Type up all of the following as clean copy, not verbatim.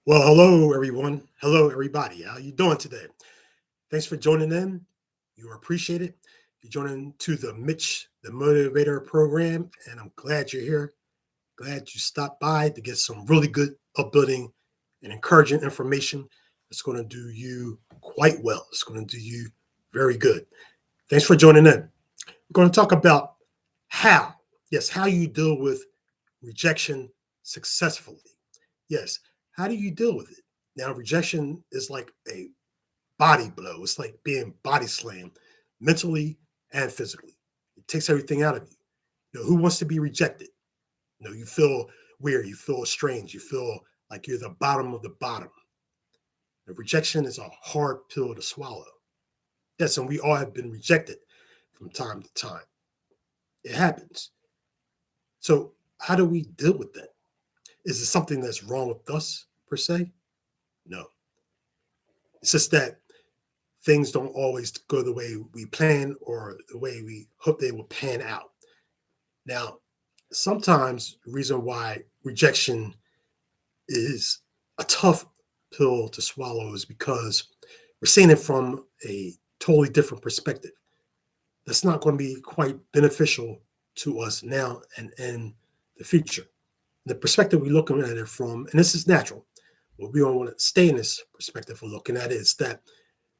Well, hello everyone. Hello everybody. How you doing today? Thanks for joining in. You are appreciated. You're joining to the Mitch the Motivator program, and I'm glad you're here. Glad you stopped by to get some really good upbuilding and encouraging information that's going to do you quite well. It's going to do you very good. Thanks for joining in. We're going to talk about how, yes, how you deal with rejection successfully. Yes, how do you deal with it? Now, rejection is like a body blow. It's like being body slammed mentally and physically. It takes everything out of you. Who wants to be rejected? You feel weird, you feel strange, you feel like you're the bottom of the bottom. The rejection is a hard pill to swallow. Yes, and we all have been rejected from time to time. It happens. So, how do we deal with that? Is it something that's wrong with us per se? No. It's just that things don't always go the way we plan or the way we hope they will pan out. Now, sometimes the reason why rejection is a tough pill to swallow is because we're seeing it from a totally different perspective. That's not going to be quite beneficial to us now and in the future. The perspective we're looking at it from, and this is natural, but we don't want to stay in this perspective of looking at it, is that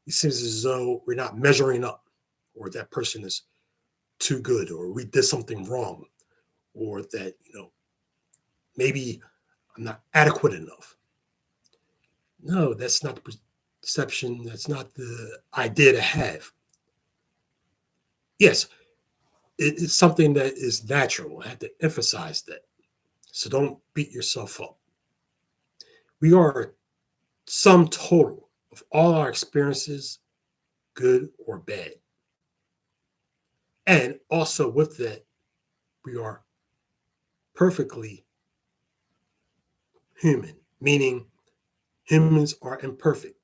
it seems as though we're not measuring up, or that person is too good, or we did something wrong, or that, maybe I'm not adequate enough. No, that's not the perception. That's not the idea to have. Yes, it's something that is natural. I have to emphasize that. So don't beat yourself up. We are a sum total of all our experiences, good or bad. And also with that, we are perfectly human, meaning humans are imperfect.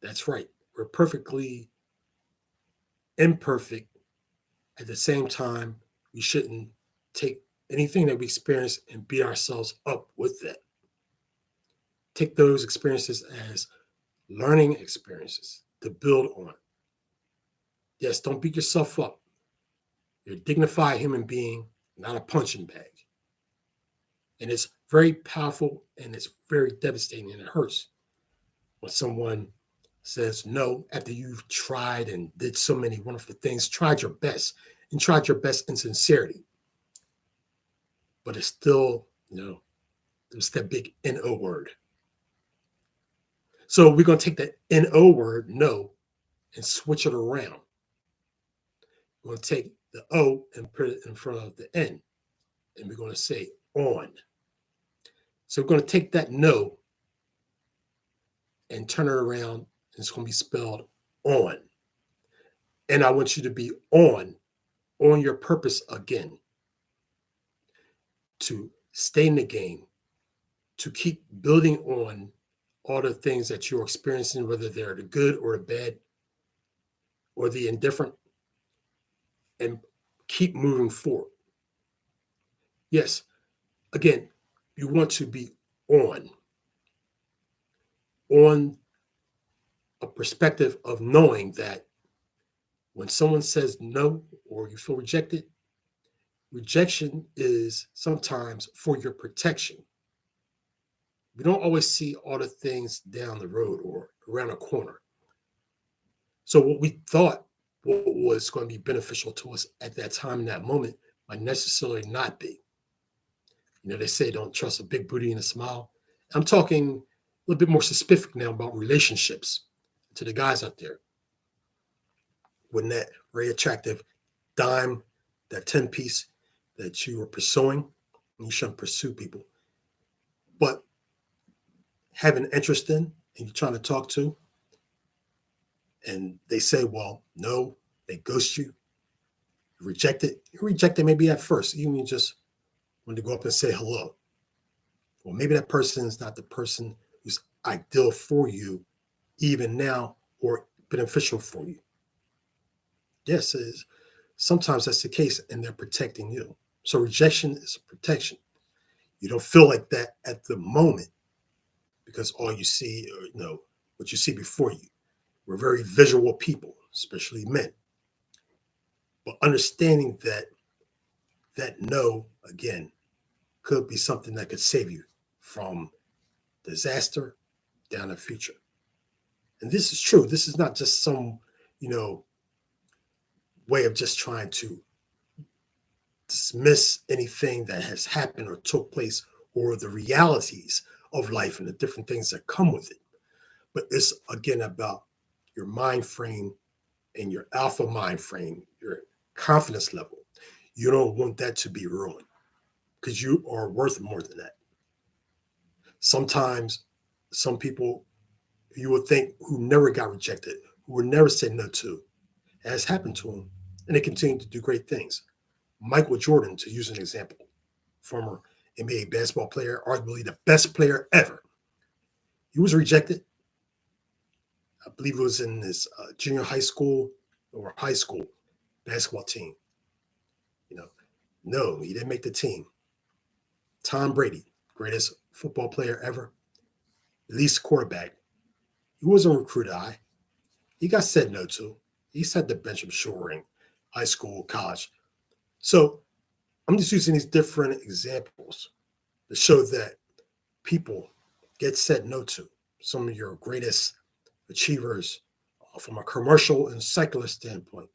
That's right. We're perfectly imperfect. At the same time, we shouldn't take anything that we experience and beat ourselves up with that. Take those experiences as learning experiences to build on. Yes, don't beat yourself up. You're a dignified human being, not a punching bag. And it's very powerful and it's very devastating and it hurts when someone says no after you've tried and did so many wonderful things, tried your best and tried your best in sincerity. But it's still, there's that big NO word. So we're going to take that NO word, no, and switch it around. We're going to take the O and put it in front of the N, and we're going to say on. So we're going to take that no and turn it around, and it's going to be spelled on. And I want you to be on your purpose again, to stay in the game, to keep building on all the things that you're experiencing, whether they're the good or the bad or the indifferent, and keep moving forward. Yes, again, you want to be on a perspective of knowing that when someone says no or you feel rejected, rejection is sometimes for your protection. We don't always see all the things down the road or around a corner. So what we thought was going to be beneficial to us at that time in that moment might necessarily not be. They say don't trust a big booty and a smile. I'm talking a little bit more specific now about relationships to the guys out there. When that very attractive dime, that 10 piece that you are pursuing, you shouldn't pursue people. But have an interest in and you're trying to talk to, and they say, well, no, they ghost you, you reject it. You reject it maybe at first, even you just want to go up and say hello. Well, maybe that person is not the person who's ideal for you, even now, or beneficial for you. Yes, it is. Sometimes that's the case, and they're protecting you. So rejection is a protection. You don't feel like that at the moment because all you see, what you see before you. We're very visual people, especially men. But understanding that no, again, could be something that could save you from disaster down the future. And this is true. This is not just some, you know, way of just trying to dismiss anything that has happened or took place or the realities of life and the different things that come with it. But it's again about your mind frame and your alpha mind frame, your confidence level. You don't want that to be ruined because you are worth more than that. Sometimes some people you would think who never got rejected, who were never said no to, it has happened to them, and they continue to do great things. Michael Jordan, to use an example, former NBA basketball player, arguably the best player ever. He was rejected. I believe it was in his junior high school or high school basketball team. You know, no, he didn't make the team. Tom Brady, greatest football player ever, least quarterback. He wasn't recruited high. He got said no to. He sat the bench, I'm sure, in high school, college. So I'm just using these different examples to show that people get said no to. Some of your greatest achievers from a commercial and secular standpoint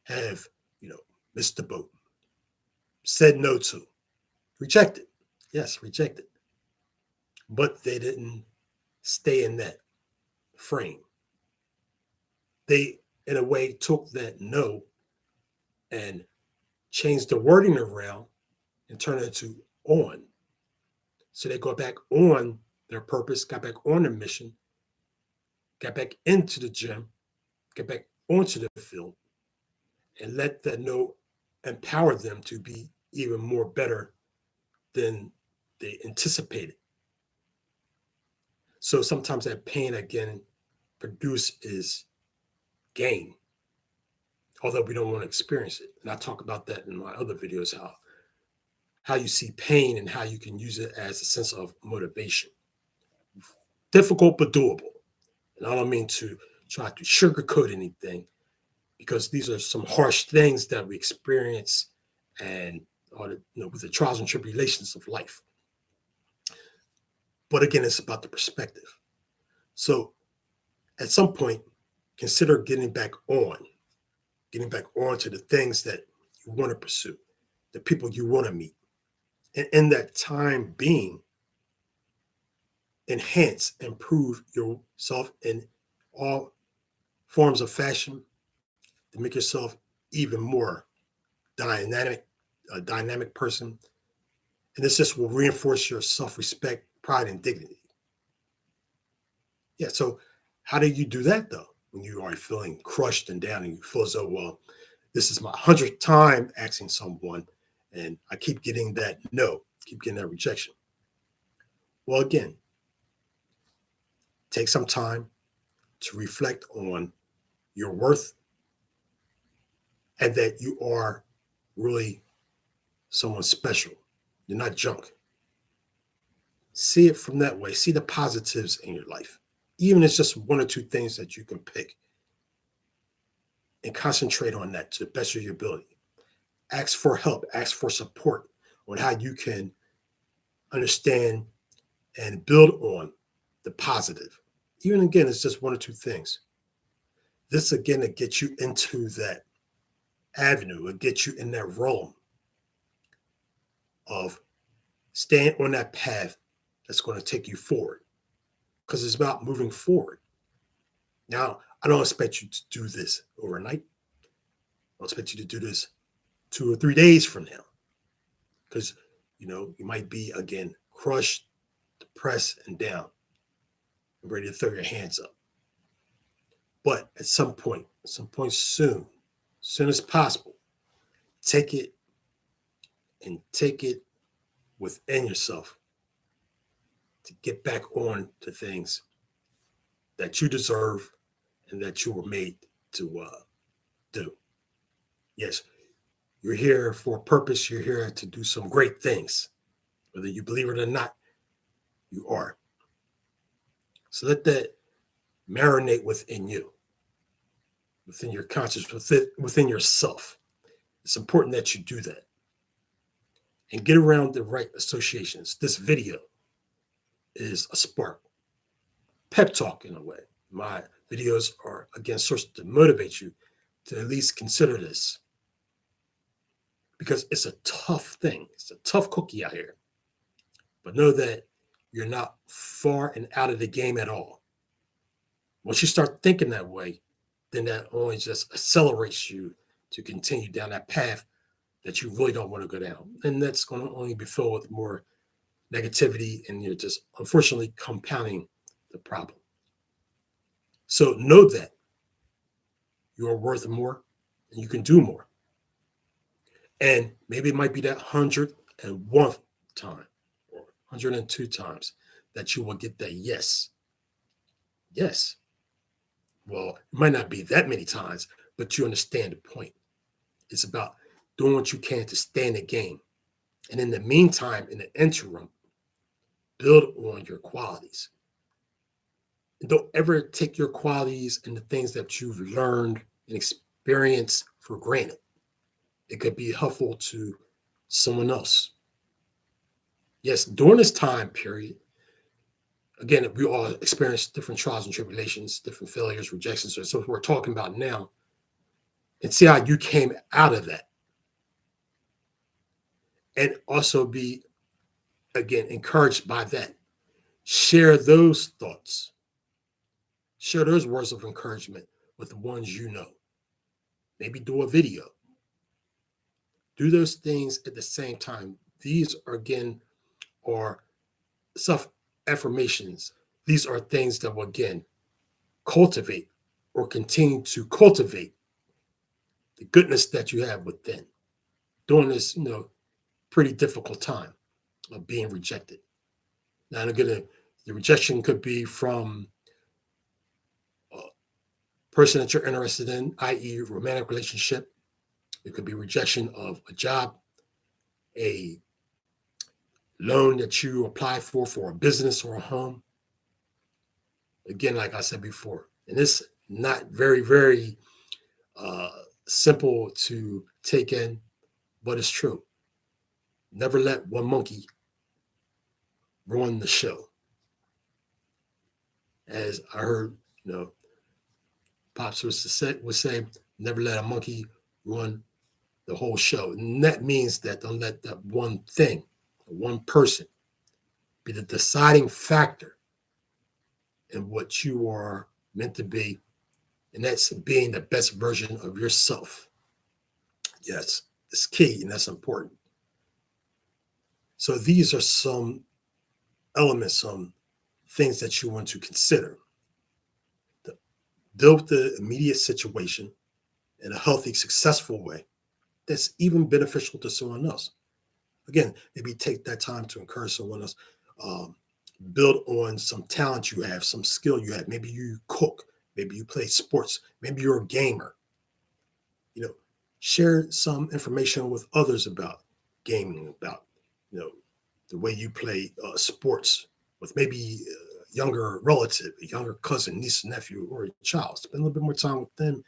have, missed the boat, said no to, rejected. Yes, rejected. But they didn't stay in that frame. They, in a way, took that no and changed the wording around and turned it to on. So they go back on their purpose, got back on their mission, got back into the gym, got back onto the field, and let that no empower them to be even more better than they anticipated. So sometimes that pain again produces gain, although we don't want to experience it. And I talk about that in my other videos, how you see pain and how you can use it as a sense of motivation. Difficult but doable. And I don't mean to try to sugarcoat anything because these are some harsh things that we experience and with the trials and tribulations of life. But again, it's about the perspective. So at some point, consider getting back on to the things that you want to pursue, the people you want to meet. And in that time being, enhance, improve yourself in all forms of fashion to make yourself even more a dynamic person. And this just will reinforce your self-respect, pride, and dignity. Yeah, so how do you do that though? When you are feeling crushed and down and you feel as though, well, this is my 100th time asking someone and I keep getting that no, keep getting that rejection. Well, again, take some time to reflect on your worth and that you are really someone special. You're not junk. See it from that way. See the positives in your life. Even if it's just one or two things that you can pick and concentrate on that to the best of your ability. Ask for help, ask for support on how you can understand and build on the positive. Even again, it's just one or two things. This again, it gets you into that avenue, it gets you in that realm of staying on that path that's going to take you forward because it's about moving forward. Now, I don't expect you to do this overnight. I don't expect you to do this 2 or 3 days from now because, you might be, again, crushed, depressed, and down, and ready to throw your hands up. But at some point soon as possible, take it within yourself to get back on to things that you deserve and that you were made to do. Yes, you're here for a purpose. You're here to do some great things. Whether you believe it or not, you are. So let that marinate within you, within your consciousness, within yourself. It's important that you do that and get around the right associations. This video is a spark, pep talk in a way. My videos are, again, sources to motivate you to at least consider this because it's a tough thing. It's a tough cookie out here. But know that you're not far and out of the game at all. Once you start thinking that way, then that only just accelerates you to continue down that path that you really don't want to go down. And that's going to only be filled with more negativity, and you're just unfortunately compounding the problem. So know that you are worth more and you can do more. And maybe it might be that 101th time or 102 times that you will get that yes. Yes. Well, it might not be that many times, but you understand the point. It's about doing what you can to stay in the game. And in the meantime, in the interim, build on your qualities. And don't ever take your qualities and the things that you've learned and experienced for granted. It could be helpful to someone else. Yes, during this time period, again, we all experience different trials and tribulations, different failures, rejections. So we're talking about now, and see how you came out of that. And also be, again, encouraged by that. Share those thoughts. Share those words of encouragement with the ones you know. Maybe do a video. Do those things at the same time. These are, again, are self-affirmations. These are things that will, again, cultivate or continue to cultivate the goodness that you have within during this, pretty difficult time of being rejected. Now, again, the rejection could be from a person that you're interested in, i.e., romantic relationship. It could be rejection of a job, a loan that you apply for a business or a home. Again, like I said before, and it's not very, very simple to take in, but it's true. Never let one monkey ruin the show. As I heard, Pops would say, never let a monkey run the whole show. And that means that don't let that one thing, one person, be the deciding factor in what you are meant to be. And that's being the best version of yourself. Yes, it's key and that's important. So these are some elements, some things that you want to consider. Deal with the immediate situation in a healthy, successful way that's even beneficial to someone else. Again, maybe take that time to encourage someone else. Build on some talent you have, some skill you have. Maybe you cook, maybe you play sports, maybe you're a gamer. Share some information with others about gaming, about the way you play sports with maybe a younger relative, a younger cousin, niece, nephew, or a child. Spend a little bit more time with them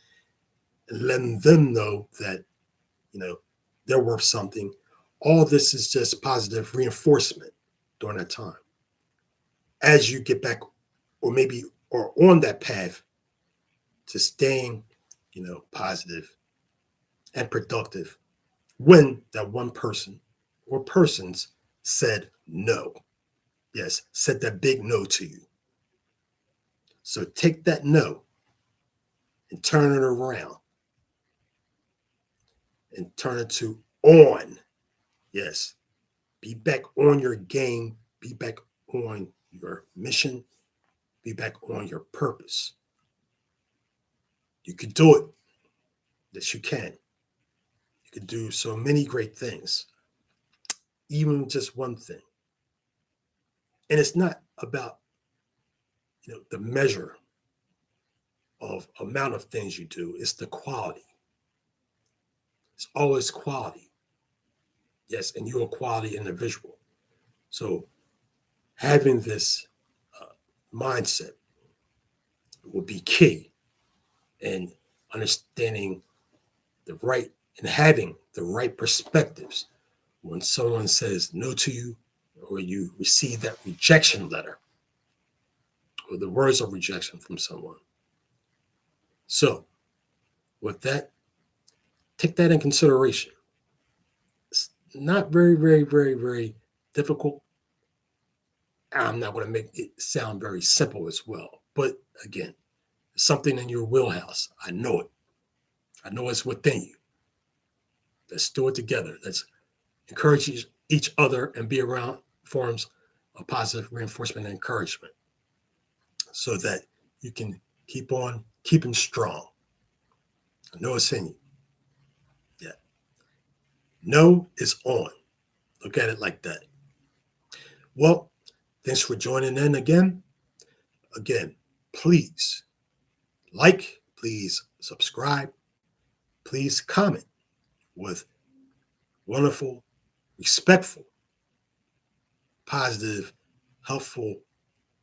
and letting them know that they're worth something. All this is just positive reinforcement during that time. As you get back, or maybe or on that path to staying, positive and productive, when that one person or persons said no. Yes, said that big no to you. So take that no and turn it around and turn it to on. Yes, be back on your game, be back on your mission, be back on your purpose. You can do it. Yes, you can. You can do so many great things, even just one thing. And it's not about, the measure of amount of things you do. It's the quality. It's always quality. Yes, and you're a quality individual. So having this mindset will be key in understanding the right and having the right perspectives when someone says no to you or you receive that rejection letter or the words of rejection from someone. So, with that, take that in consideration. It's not very, very, very, very difficult. I'm not going to make it sound very simple as well. But again, it's something in your wheelhouse. I know it. I know it's within you. Let's do it together. Let's encourage each other and be around forms of positive reinforcement and encouragement so that you can keep on keeping strong. I know it's in you. Yeah. No is on. Look at it like that. Well, thanks for joining in again. Again, please like, please subscribe, please comment with wonderful, respectful, positive, helpful,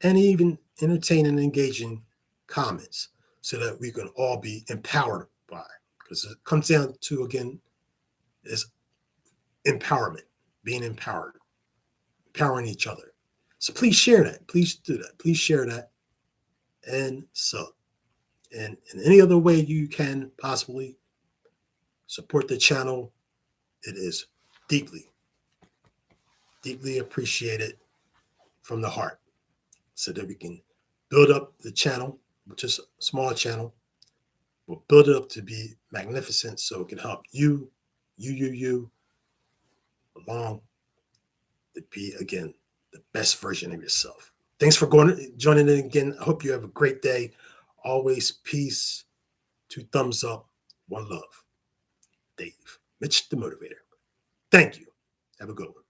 and even entertaining and engaging comments so that we can all be empowered by it. Because it comes down to, again, is empowerment, being empowered, empowering each other. So please share that. Please do that. Please share that. And so, and in any other way you can possibly support the channel, it is deeply, deeply appreciated from the heart so that we can build up the channel, which is a smaller channel. We'll build it up to be magnificent so it can help you along to be, again, the best version of yourself. Thanks for joining in again. I hope you have a great day. Always peace, 2 thumbs up, 1 love. Dave, Mitch the Motivator. Thank you. Have a good one.